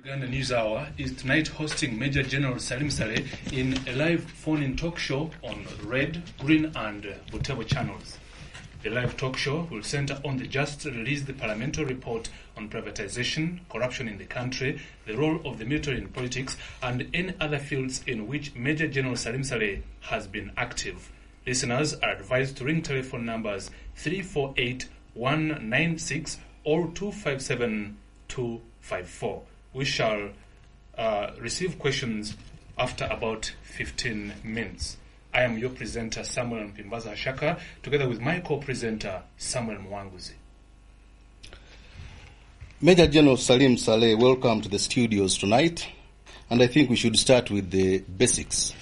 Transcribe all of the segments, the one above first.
Uganda News Hour is tonight hosting Major General Salim Saleh in a live phone-in talk show on Red, Green and Butevo channels. The live talk show will center on the just released parliamentary report on privatization, corruption in the country, the role of the military in politics, and any other fields in which Major General Salim Saleh has been active. Listeners are advised to ring telephone numbers 348-196 or 257-254. We shall receive questions after about 15 minutes. I am your presenter, Samuel Mpimbaza Hashaka, together with my co-presenter, Samuel Mwanguzi. Major General Salim Saleh, welcome to the studios tonight. And I think we should start with the basics.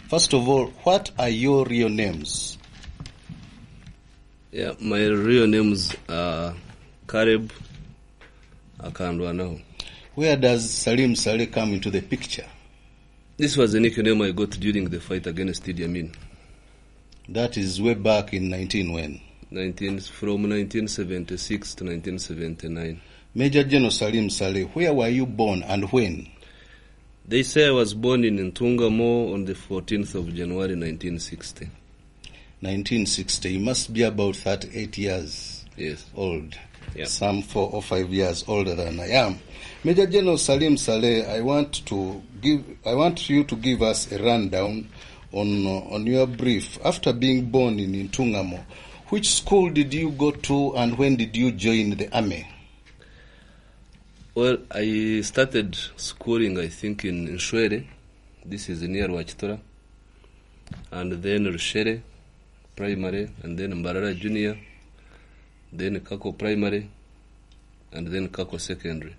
First of all, what are your real names? Yeah, my real names are Kareb Akandwanaho. Where does Salim Saleh come into the picture? This was a nickname I got during the fight against Idi Amin. That is way back in when? From 1976 to 1979. Major General Salim Saleh, where were you born and when? They say I was born in Ntungamo on the 14th of January 1960. 1960. You must be about 38 years old. Yep. Some 4 or 5 years older than I am. Major General Salim Saleh, I want you to give us a rundown on your brief. After being born in Ntungamo, which school did you go to and when did you join the army? Well, I started schooling, I think, in Nshwere. This is near Wachitora. And then Rushere Primary, and then Mbarara Junior, then Kako Primary, and then Kako Secondary.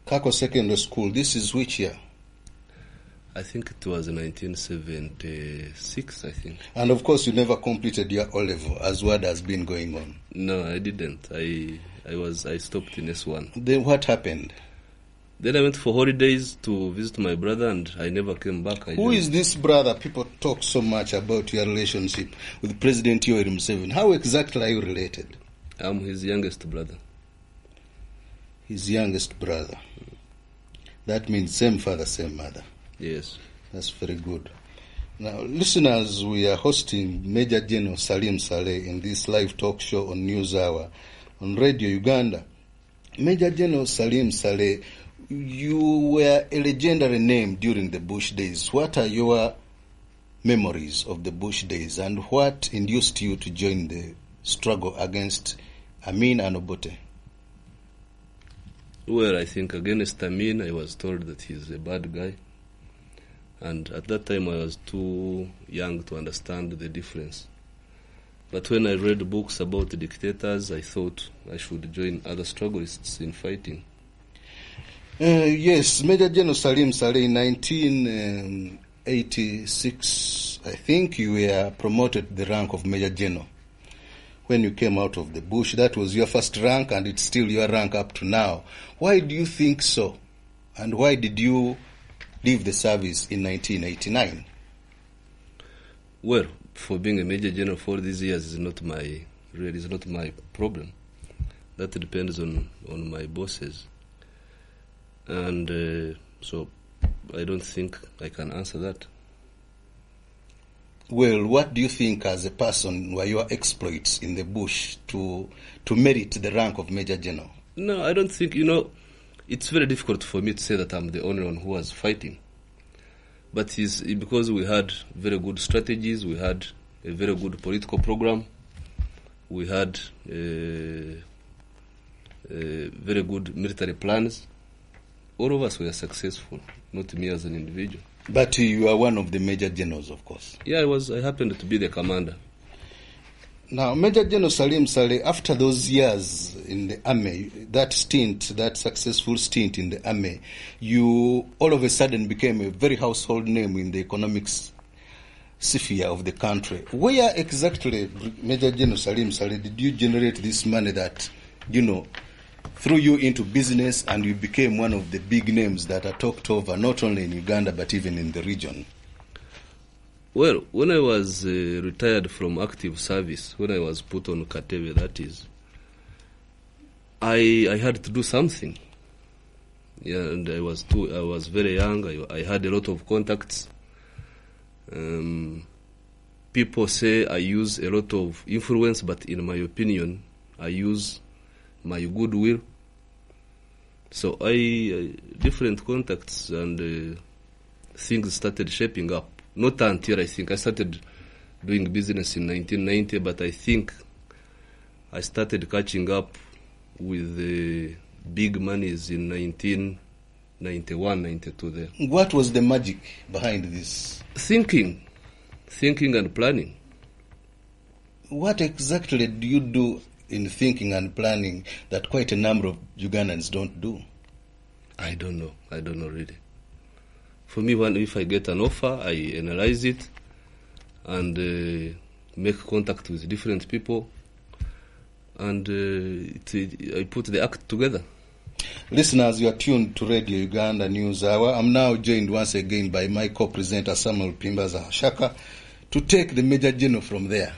Kako Secondary School, this is which year? I think it was 1976, I think. And of course you never completed your O-level as what has been going on. No, I didn't. I stopped in S1. Then what happened? Then I went for holidays to visit my brother and I never came back. Who is this brother? People talk so much about your relationship with President Yoweri Museveni. How exactly are you related? I'm his youngest brother. His youngest brother. That means same father, same mother. Yes. That's very good. Now, listeners, we are hosting Major General Salim Saleh in this live talk show on News Hour on Radio Uganda. Major General Salim Saleh, you were a legendary name during the Bush days. What are your memories of the Bush days and what induced you to join the struggle against Amin and Obote? Well, I think against Amin, I was told that he's a bad guy. And at that time, I was too young to understand the difference. But when I read books about the dictators, I thought I should join other struggleists in fighting. Yes, Major General Salim Saleh, in 1986, I think you were promoted to the rank of Major General. When you came out of the bush, that was your first rank and it's still your rank up to now. Why do you think so? And why did you leave the service in 1989? Well, for being a Major General for these years is not my problem. That depends on my bosses. And so I don't think I can answer that. Well, what do you think as a person were your exploits in the bush to merit the rank of Major General? No, I don't think, it's very difficult for me to say that I'm the only one who was fighting. But it's because we had very good strategies, we had a very good political program, we had very good military plans. All of us were successful, not me as an individual. But you are one of the Major Generals, of course. Yeah, I happened to be the commander. Now, Major General Salim Saleh, after those years in the army, that successful stint in the army, you all of a sudden became a very household name in the economics sphere of the country. Where exactly, Major General Salim Saleh, did you generate this money that, threw you into business and you became one of the big names that are talked over, not only in Uganda, but even in the region? Well, when I was retired from active service, when I was put on Katebe, that is, I had to do something. Yeah, and I was very young. I had a lot of contacts. People say I use a lot of influence, but in my opinion, I use my goodwill. So different contacts and things started shaping up. Not until I think I started doing business in 1990, but I think I started catching up with the big monies in 1991, 92 there. What was the magic behind this? Thinking and planning. What exactly do you do in thinking and planning that quite a number of Ugandans don't do? I don't know really. For me, if I get an offer, I analyze it and make contact with different people, and I put the act together. Listeners, you are tuned to Radio Uganda News Hour. I'm now joined once again by my co-presenter Samuel Pimbaza Shaka to take the Major General from there.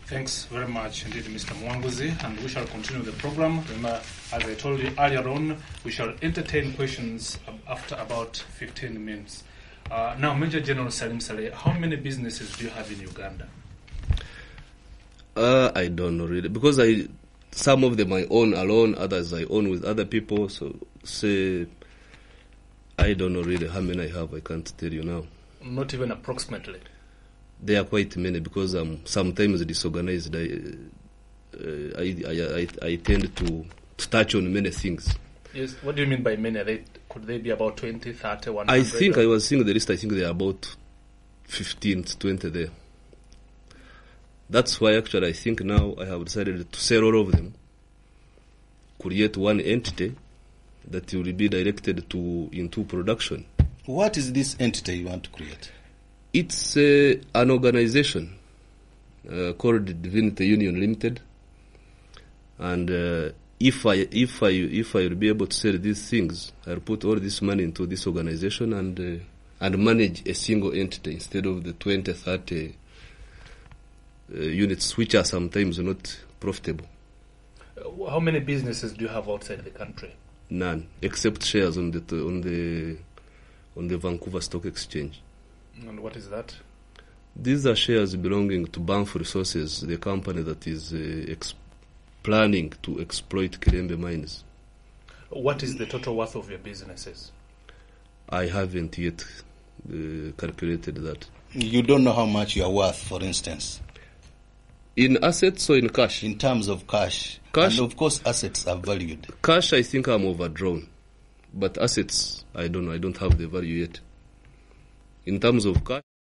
Thanks very much indeed, Mr. Mwanguzi, and we shall continue the program. Remember, as I told you earlier on, we shall entertain questions after about 15 minutes. Now, Major General Salim Saleh, how many businesses do you have in Uganda? I don't know really, because some of them I own alone, others I own with other people. So say, I don't know really how many I have. I can't tell you now. Not even approximately. There are quite many because I'm sometimes disorganized. I tend to touch on many things. Yes. What do you mean by many? Could they be about 20, 30, 100? I think I was seeing the list. I think there are about 15 to 20 there. That's why actually I think now I have decided to sell all of them, create one entity that will be directed into production. What is this entity you want to create? It's an organization called Divinity Union Limited, and if I will be able to sell these things, I'll put all this money into this organization and manage a single entity instead of the 20, 30 units, which are sometimes not profitable. How many businesses do you have outside the country? None, except shares on the Vancouver Stock Exchange. And what is that? These are shares belonging to Banff Resources, the company that is planning to exploit Kirembe mines. What is the total worth of your businesses? I haven't yet calculated that. You don't know how much you are worth, for instance? In assets or in cash? In terms of cash. Cash? And of course assets are valued. Cash, I think I'm overdrawn. But assets, I don't know. I don't have the value yet. In terms of cash,